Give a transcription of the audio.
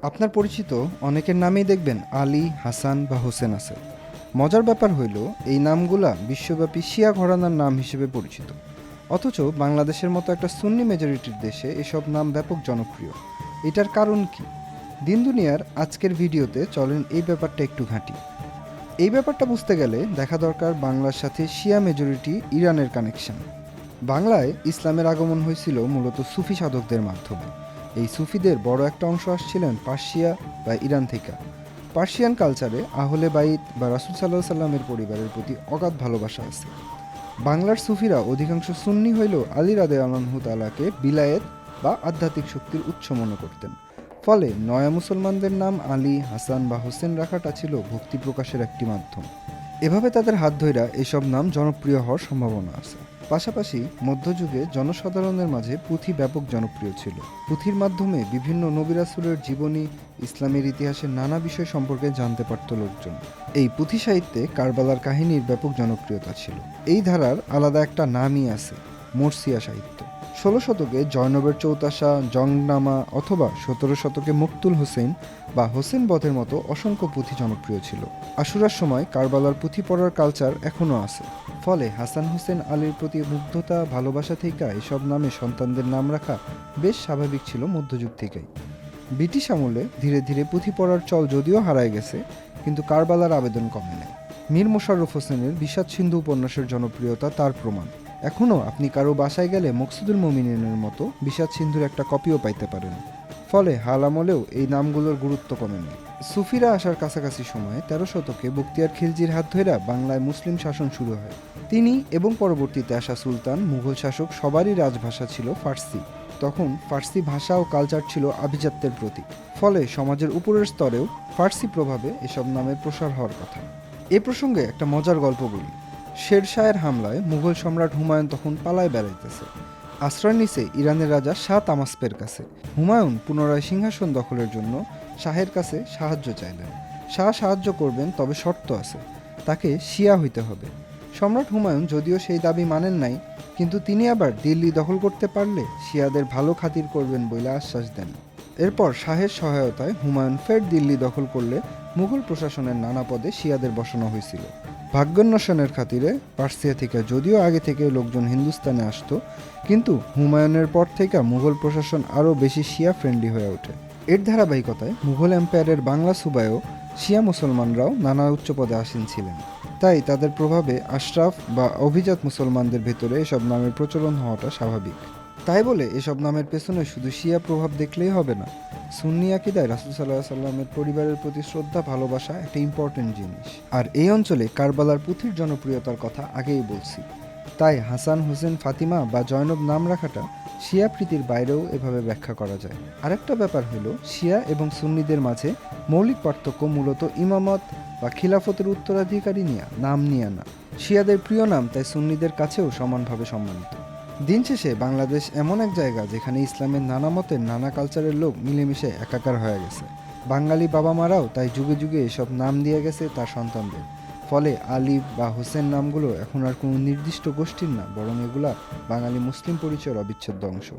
আপনার পরিচিত অনেকের নামেই দেখবেন আলী, হাসান বা হোসেন আছে। মজার ব্যাপার হইল এই নামগুলা বিশ্বব্যাপী শিয়া ঘরানার নাম হিসেবে পরিচিত। অথচ বাংলাদেশের মতো একটা সুন্নি মেজরিটির দেশে এসব নাম ব্যাপক জনপ্রিয়। এটার কারণ কি? দিন দুনিয়ার আজকের ভিডিওতে চলেন এই ব্যাপারটা একটু ঘাঁটি। এই ব্যাপারটা বুঝতে গেলে দেখা দরকার বাংলার সাথে শিয়া মেজরিটি ইরানের কানেকশন। বাংলায় ইসলামের আগমন হয়েছিল মূলত সুফি সাধকদের মাধ্যমে। এই সুফিদের বড় একটা অংশ আসছিলেন পার্সিয়া বা ইরান থেকে। পার্সিয়ান কালচারে আহলে বাইত বা রাসূল সাল্লাল্লাহু আলাইহি সাল্লামের পরিবারের প্রতি অগাধ ভালোবাসা আছে। বাংলার সুফিরা অধিকাংশ সুন্নি হইলেও আলী রাদিয়াল্লাহু তাআলাকে বিলায়েত বা আধ্যাত্মিক শক্তির উৎস মনে করতেন। ফলে নয়া মুসলমানদের নাম আলী, হাসান বা হোসেন রাখাটা ছিল ভক্তি প্রকাশের একটি মাধ্যম। এভাবে তাদের হাত ধইরা এসব নাম জনপ্রিয় হওয়ার সম্ভাবনা আছে। পাশাপাশি মধ্যযুগে জনসাধারণের মাঝে পুঁথি ব্যাপক জনপ্রিয় ছিল। পুঁথির মাধ্যমে বিভিন্ন নবী রাসূলের জীবনী, ইসলামের ইতিহাসের নানা বিষয় সম্পর্কে জানতে পারত লোকজন। এই পুঁথি সাহিত্যে কারবালার কাহিনীর ব্যাপক জনপ্রিয়তা ছিল। এই ধারার আলাদা একটা নামই আছে, মরসিয়া সাহিত্য। ১৬ শতকে জয়নবের চৌতাশা, জংনামা অথবা ১৭ শতকে মুকতুল হোসেন বা হোসেন বধের মতো অসংখ্য পুঁথি জনপ্রিয় ছিল। আশুরার সময় কারবালার পুঁথি পড়ার কালচার এখনও আছে। ফলে হাসান হোসেন আলীর প্রতি মুগ্ধতা, ভালোবাসা থেকে এসব নামে সন্তানদের নাম রাখা বেশ স্বাভাবিক ছিল মধ্যযুগ থেকেই। ব্রিটিশ আমলে ধীরে ধীরে পুঁথি পড়ার চল যদিও হারায় গেছে, কিন্তু কারবালার আবেদন কমে নাই। মীর মোশাররফ হোসেনের বিষাদ সিন্ধু উপন্যাসের জনপ্রিয়তা তার প্রমাণ। এখনও আপনি কারো বাসায় গেলে মকসুদুল মুমিনিনের মতো বিষাদ সিন্ধুর একটা কপিও পাইতে পারেন। ফলে হাল আমলেও এই নামগুলোর গুরুত্ব কমেনি। সুফিরা আসার কাছাকাছি সময়ে ১৩ শতকে বখতিয়ার খিলজির হাত ধইরা বাংলায় মুসলিম শাসন শুরু হয়। তিনি এবং পরবর্তীতে আসা সুলতান, মুঘল শাসক সবারই রাজভাষা ছিল ফার্সি। তখন ফার্সি ভাষা ও কালচার ছিল আভিজাত্যের প্রতীক। ফলে সমাজের উপরের স্তরেও ফার্সি প্রভাবে এসব নামের প্রসার হওয়ার কথা। এ প্রসঙ্গে একটা মজার গল্প বলি। শেরশাহের হামলায় মুঘল সম্রাট হুমায়ুন তখন পালায় বেড়াইতেছে। আশ্রয় নিছে ইরানের রাজা শাহ তামাস্পের কাছে। হুমায়ুন পুনরায় সিংহাসন দখলের জন্য শাহের কাছে সাহায্য চাইলেন। শাহ সাহায্য করবেন, তবে শর্ত আছে, তাকে শিয়া হইতে হবে। সম্রাট হুমায়ুন যদিও সেই দাবি মানেন নাই, কিন্তু তিনি আবার দিল্লি দখল করতে পারলে শিয়াদের ভালো খাতির করবেন বলে আশ্বাস দেন। এরপর শাহের সহায়তায় হুমায়ুন ফের দিল্লি দখল করলে মুঘল প্রশাসনের নানা পদে শিয়াদের বসানো হয়েছিল। ভাগ্যোন্বেষণের খাতিরে পার্সিয়া থেকে যদিও আগে থেকে লোকজন হিন্দুস্তানে আসতো, কিন্তু হুমায়ুনের পর থেকে মুঘল প্রশাসন আরও বেশি শিয়া ফ্রেন্ডলি হয়ে ওঠে। এর ধারাবাহিকতায় মুঘল এম্পায়ারের বাংলা সুবায়ও শিয়া মুসলমানরাও নানা উচ্চ পদে আসীন ছিলেন। তাই তাদের প্রভাবে আশরাফ বা অভিজাত মুসলমানদের ভেতরে এসব নামের প্রচলন হওয়াটা স্বাভাবিক। তাই বলে এসব নামের পেছনে শুধু শিয়া প্রভাব দেখলেই হবে না। সুন্নি আকিদায় রাসূল সাল্লাল্লাহু আলাইহি সাল্লামের পরিবারের প্রতি শ্রদ্ধা, ভালোবাসা একটা ইম্পর্টেন্ট জিনিস। আর এই অঞ্চলে কারবালার পুঁথির জনপ্রিয়তার কথা আগেই বলছি। তাই হাসান, হোসেন, ফাতিমা বা জয়নব নাম রাখাটা শিয়া প্রীতির বাইরেও এভাবে ব্যাখ্যা করা যায়। আরেকটা ব্যাপার হলো শিয়া এবং সুন্নিদের মাঝে মৌলিক পার্থক্য মূলত ইমামত বা খিলাফতের উত্তরাধিকারী নাম নিয়ে না। শিয়াদের প্রিয় নাম তাই সুন্নিদের কাছেও সমানভাবে সম্মানিত। দিন শেষে বাংলাদেশ এমন এক জায়গা যেখানে ইসলামের নানা মতের, নানা কালচারের লোক মিলেমিশে একাকার হয়ে গেছে। বাঙালি বাবা মারাও তাই যুগে যুগে এসব নাম দিয়ে গেছে তার সন্তানদের। ফলে আলী বা হোসেন নামগুলো এখন আর কোনো নির্দিষ্ট গোষ্ঠীর না, বরং এগুলা বাঙালি মুসলিম পরিচয়ের অবিচ্ছেদ্য অংশ।